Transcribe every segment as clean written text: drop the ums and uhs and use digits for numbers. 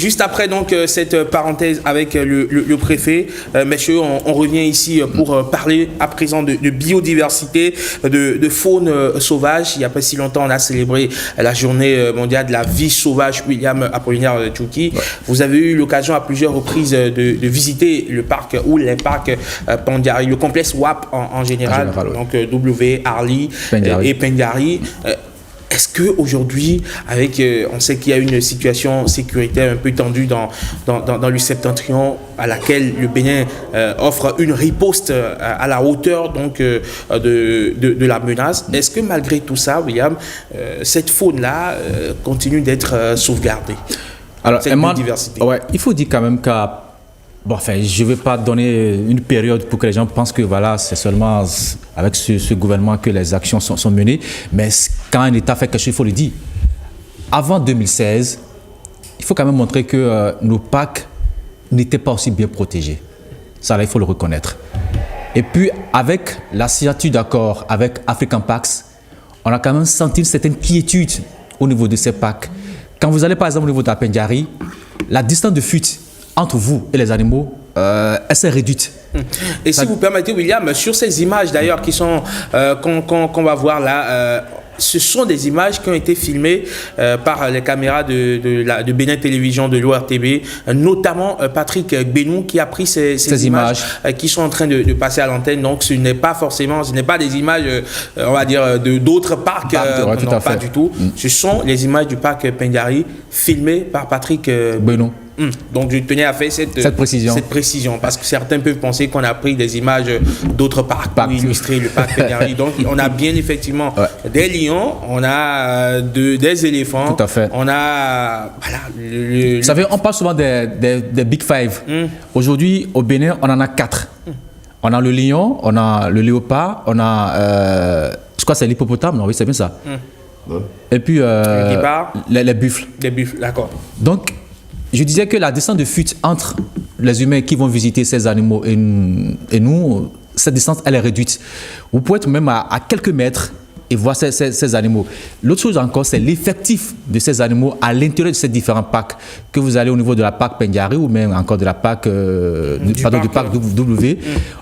Juste après donc cette parenthèse avec le préfet, messieurs, on revient ici pour parler à présent de biodiversité, de faune sauvage. Il n'y a pas si longtemps, on a célébré la journée mondiale de la vie sauvage, William Apollinaire Tchouki. Ouais. Vous avez eu l'occasion à plusieurs reprises de visiter le parc ou les parcs Pendiari, le complexe WAP en général, donc W, Arli et Pendiari. Est-ce qu'aujourd'hui, avec, on sait qu'il y a une situation sécuritaire un peu tendue dans le septentrion, à laquelle le Bénin offre une riposte à la hauteur donc, de la menace, est-ce que malgré tout ça, William, cette faune-là continue d'être sauvegardée? Alors, cette biodiversité. Ouais, il faut dire quand même que bon, enfin, je ne vais pas donner une période pour que les gens pensent que voilà, c'est seulement avec ce gouvernement que les actions sont menées. Mais quand un État fait quelque chose, il faut le dire. Avant 2016, il faut quand même montrer que nos parcs n'étaient pas aussi bien protégés. Ça, là, il faut le reconnaître. Et puis, avec la signature d'accord avec African Parks, on a quand même senti une certaine quiétude au niveau de ces parcs. Quand vous allez par exemple au niveau de la Pendiari, la distance de fuite entre vous et les animaux, elle s'est réduite. Et si vous permettez, William, sur ces images d'ailleurs qui sont qu'on va voir là, ce sont des images qui ont été filmées par les caméras de Bénin Télévision, de l'ORTB, notamment Patrick Benou qui a pris ces images qui sont en train de passer à l'antenne. Donc ce n'est pas forcément, ce n'est pas des images, on va dire, d'autres parcs, non, pas du tout. Ce sont les images du parc Pendiari filmées par Patrick Benou. Donc je tenais à faire cette précision parce que certains peuvent penser qu'on a pris des images d'autres parcs pour illustrer le parc Pendiari. Donc on a bien effectivement des lions, on a des éléphants, tout à fait. On a voilà, vous savez, on parle souvent des Big Five. Aujourd'hui au Bénin on en a 4. On a le lion, on a le léopard, on a je crois que c'est l'hippopotame, non oui c'est bien ça. Et puis les buffles. Les buffles, d'accord. Donc je disais que la distance de fuite entre les humains qui vont visiter ces animaux et nous, cette distance, elle est réduite. Vous pouvez être même à quelques mètres et voir ces animaux. L'autre chose encore, c'est l'effectif de ces animaux à l'intérieur de ces différents parcs. Que vous allez au niveau de la parc Pendiari ou même encore de la parc, du parc W,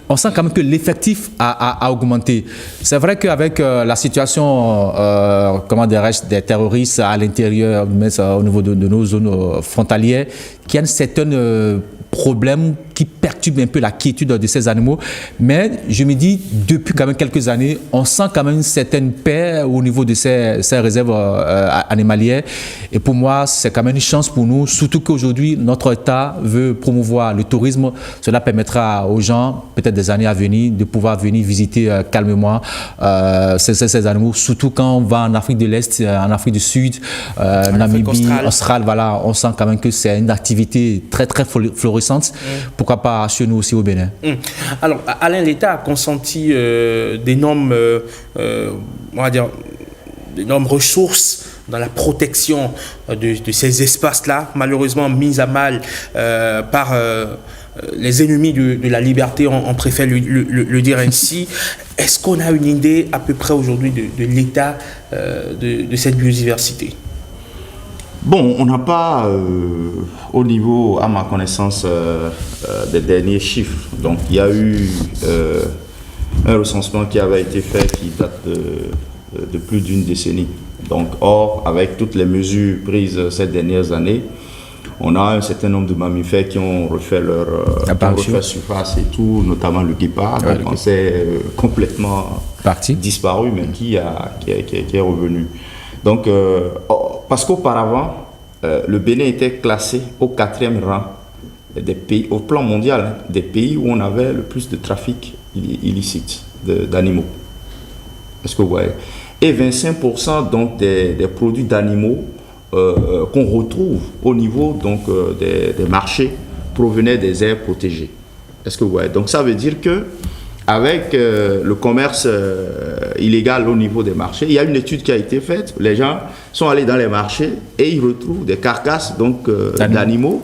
on sent quand même que l'effectif a augmenté. C'est vrai qu'avec la situation comment dirais-je, des terroristes à l'intérieur, au niveau de nos zones frontalières, qu'il y a une certaine problème qui perturbe un peu la quiétude de ces animaux. Mais je me dis, depuis quand même quelques années, on sent quand même une certaine paix au niveau de ces réserves animalières. Et pour moi, c'est quand même une chance pour nous, surtout qu'aujourd'hui, notre État veut promouvoir le tourisme. Cela permettra aux gens, peut-être des années à venir, de pouvoir venir visiter calmement ces animaux, surtout quand on va en Afrique de l'Est, en Afrique du Sud, Namibie, Australie, voilà, on sent quand même que c'est une activité très, très florissante. Pourquoi pas chez nous aussi au Bénin. Alors, Alain, l'État a consenti d'énormes ressources dans la protection de ces espaces-là, malheureusement mis à mal par les ennemis de la liberté, on préfère le dire ainsi. Est-ce qu'on a une idée à peu près aujourd'hui de l'état de cette biodiversité? Bon, on n'a pas, au niveau, à ma connaissance, des derniers chiffres. Donc, il y a eu un recensement qui avait été fait qui date de plus d'une décennie. Donc, or, avec toutes les mesures prises ces dernières années, on a un certain nombre de mammifères qui ont refait leur surface et tout, notamment le guépard. Donc, on s'est complètement disparu, mais qui est revenu. Donc, parce qu'auparavant, le Bénin était classé au 4e rang des pays, au plan mondial, des pays où on avait le plus de trafic illicite d'animaux. Est-ce que vous voyez? Et 25% donc des produits d'animaux qu'on retrouve au niveau donc, des marchés provenaient des aires protégées. Est-ce que vous voyez? Donc ça veut dire que avec le commerce illégal au niveau des marchés, il y a une étude qui a été faite. Les gens sont allés dans les marchés et ils retrouvent des carcasses d'animaux.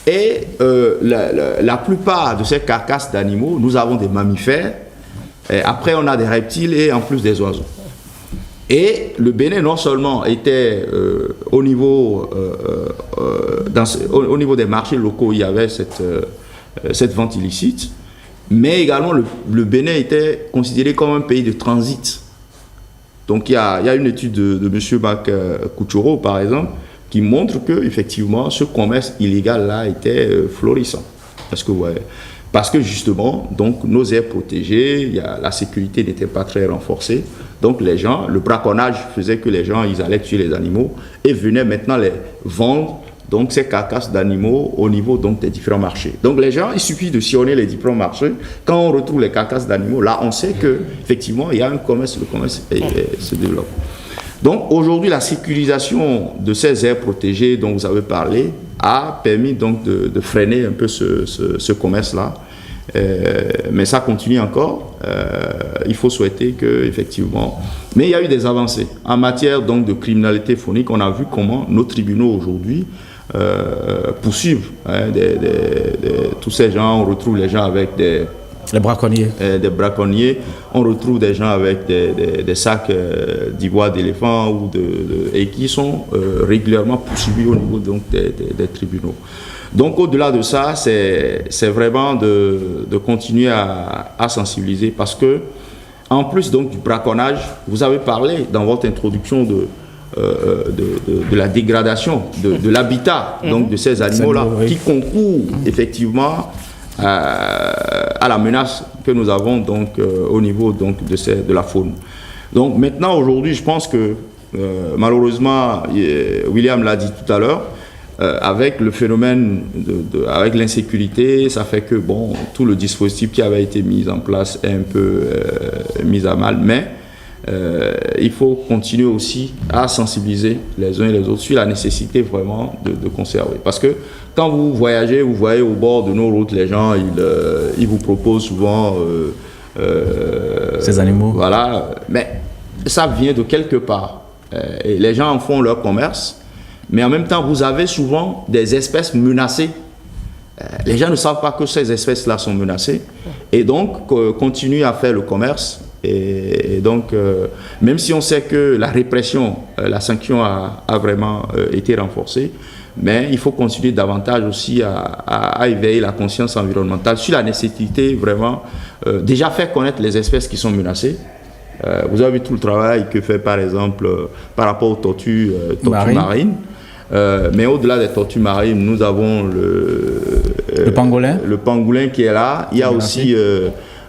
Et la plupart de ces carcasses d'animaux, nous avons des mammifères. Et après, on a des reptiles et en plus des oiseaux. Et le Bénin non seulement était au niveau des marchés locaux, il y avait cette vente illicite, mais également le Bénin était considéré comme un pays de transit. Donc il y a une étude de M. Bac Kouchouro, par exemple, qui montre que effectivement ce commerce illégal là était florissant. Parce que justement, donc nos aires protégées, la sécurité n'était pas très renforcée. Donc les gens, le braconnage faisait que les gens, ils allaient tuer les animaux et venaient maintenant les vendre, donc ces carcasses d'animaux au niveau donc des différents marchés. Donc les gens, il suffit de sillonner les différents marchés. Quand on retrouve les carcasses d'animaux, là on sait que effectivement il y a un commerce, le commerce se développe. Donc aujourd'hui, la sécurisation de ces aires protégées dont vous avez parlé a permis donc de freiner un peu ce commerce-là. Mais ça continue encore. Il faut souhaiter que effectivement. Mais il y a eu des avancées en matière donc de criminalité faunique. On a vu comment nos tribunaux aujourd'hui poursuivent tous ces gens. On retrouve les gens avec les braconniers. Des braconniers. On retrouve des gens avec des sacs d'ivoire d'éléphant et qui sont régulièrement poursuivis au niveau donc, des tribunaux. Donc au-delà de ça, c'est vraiment de continuer à sensibiliser parce que en plus donc, du braconnage, vous avez parlé dans votre introduction de la dégradation de l'habitat donc de ces animaux-là qui concourent effectivement à la menace que nous avons donc au niveau donc de la faune. Donc maintenant aujourd'hui, je pense que malheureusement, William l'a dit tout à l'heure, avec le phénomène avec l'insécurité, ça fait que bon, tout le dispositif qui avait été mis en place est un peu mis à mal, mais il faut continuer aussi à sensibiliser les uns et les autres sur la nécessité vraiment de conserver. Parce que quand vous voyagez, vous voyez au bord de nos routes, les gens, ils vous proposent souvent ces animaux. Voilà, mais ça vient de quelque part. Et les gens en font leur commerce, mais en même temps, vous avez souvent des espèces menacées. Les gens ne savent pas que ces espèces-là sont menacées et donc continuent à faire le commerce. Et donc, même si on sait que la répression, la sanction a vraiment été renforcée, mais il faut continuer davantage aussi à éveiller la conscience environnementale sur la nécessité vraiment déjà faire connaître les espèces qui sont menacées. Vous avez vu tout le travail que fait par exemple par rapport aux tortues marines. Mais au-delà des tortues marines, nous avons le pangolin qui est là. Il y a aussi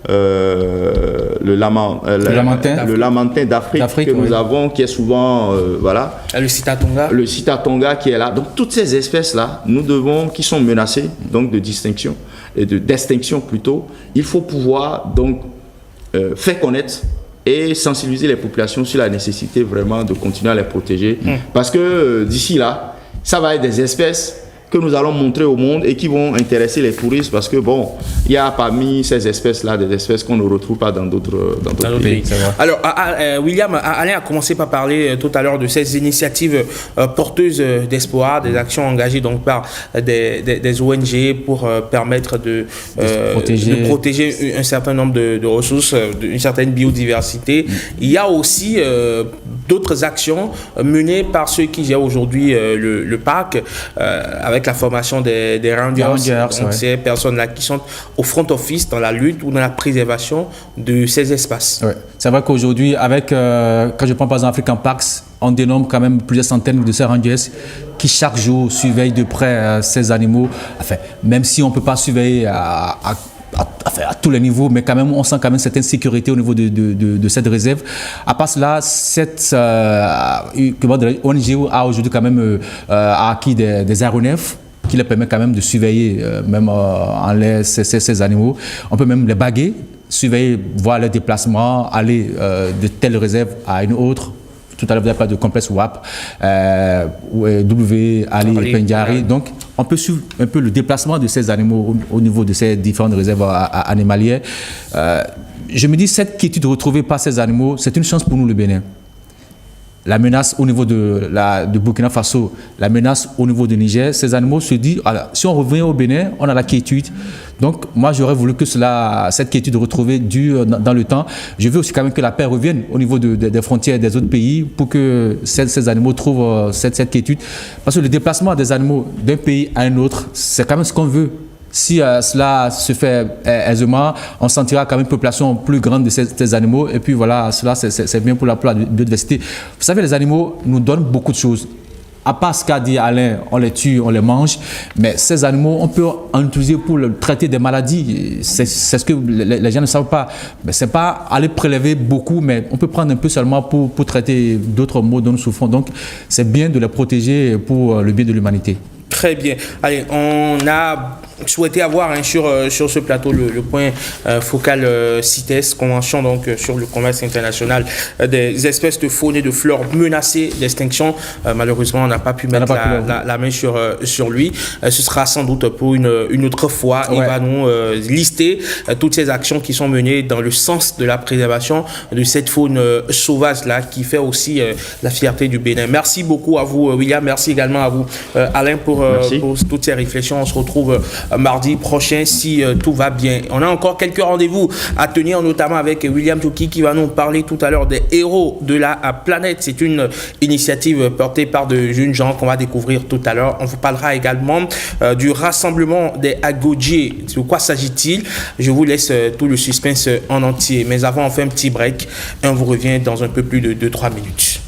le lamantin d'Afrique que nous avons, qui est souvent voilà. Le Sitatonga qui est là. Donc toutes ces espèces là, qui sont menacées donc de distinction et d'extinction plutôt, il faut pouvoir donc faire connaître et sensibiliser les populations sur la nécessité vraiment de continuer à les protéger. Parce que d'ici là, ça va être des espèces que nous allons montrer au monde et qui vont intéresser les touristes parce que bon, il y a parmi ces espèces-là des espèces qu'on ne retrouve pas dans d'autres pays. Alors, William, Alain a commencé par parler tout à l'heure de ces initiatives porteuses d'espoir, des actions engagées donc par des ONG pour permettre de protéger un certain nombre de ressources, une certaine biodiversité. Il y a aussi d'autres actions menées par ceux qui gèrent aujourd'hui le parc avec la formation des rangers. Donc, ces personnes-là qui sont au front office dans la lutte ou dans la préservation de ces espaces. Ouais. C'est vrai qu'aujourd'hui, quand je prends par exemple African Parks, on dénombre quand même plusieurs centaines de ces rangers qui chaque jour surveillent de près ces animaux. Enfin, même si on ne peut pas surveiller à tous les niveaux, mais quand même, on sent quand même certaine sécurité au niveau de cette réserve. À part cela, cette ONG a aujourd'hui quand même acquis des aéronefs qui leur permettent quand même de surveiller même en l'air ces animaux. On peut même les baguer, surveiller, voir leurs déplacements, aller de telle réserve à une autre. Tout à l'heure, vous avez parlé de complexe WAP, W, Ali, Pendjari. Donc, on peut suivre un peu le déplacement de ces animaux au niveau de ces différentes réserves animalières. Je me dis, cette quiétude retrouvée par ces animaux, c'est une chance pour nous, le Bénin. la menace au niveau de Burkina Faso, la menace au niveau du Niger, ces animaux se disent, alors, si on revient au Bénin, on a la quiétude. Donc, moi, j'aurais voulu que cette quiétude retrouvée dure dans le temps. Je veux aussi quand même que la paix revienne au niveau des frontières des autres pays pour que ces animaux trouvent cette quiétude. Parce que le déplacement des animaux d'un pays à un autre, c'est quand même ce qu'on veut. Si cela se fait aisément, on sentira quand même une population plus grande de ces animaux. Et puis voilà, cela c'est bien pour la biodiversité. Vous savez, les animaux nous donnent beaucoup de choses. À part ce qu'a dit Alain, on les tue, on les mange. Mais ces animaux, on peut en utiliser pour traiter des maladies. C'est ce que les gens ne savent pas. Ce n'est pas aller prélever beaucoup, mais on peut prendre un peu seulement pour traiter d'autres maux dont nous souffrons. Donc, c'est bien de les protéger pour le bien de l'humanité. Très bien. Allez, on a souhaité avoir sur ce plateau le point focal CITES, convention donc sur le commerce international des espèces de faune et de flore menacées d'extinction. Malheureusement, on n'a pas pu mettre la main sur lui. Ce sera sans doute pour une autre fois. Il va nous lister toutes ces actions qui sont menées dans le sens de la préservation de cette faune sauvage-là qui fait aussi la fierté du Bénin. Merci beaucoup à vous, William. Merci également à vous, Alain, pour toutes ces réflexions. On se retrouve mardi prochain si tout va bien. On a encore quelques rendez-vous à tenir, notamment avec William Touki qui va nous parler tout à l'heure des héros de la planète. C'est une initiative portée par de jeunes gens qu'on va découvrir tout à l'heure. On vous parlera également du rassemblement des Agodjies. De quoi s'agit-il? Je vous laisse tout le suspense en entier. Mais avant, on fait un petit break et on vous revient dans un peu plus de 2-3 minutes.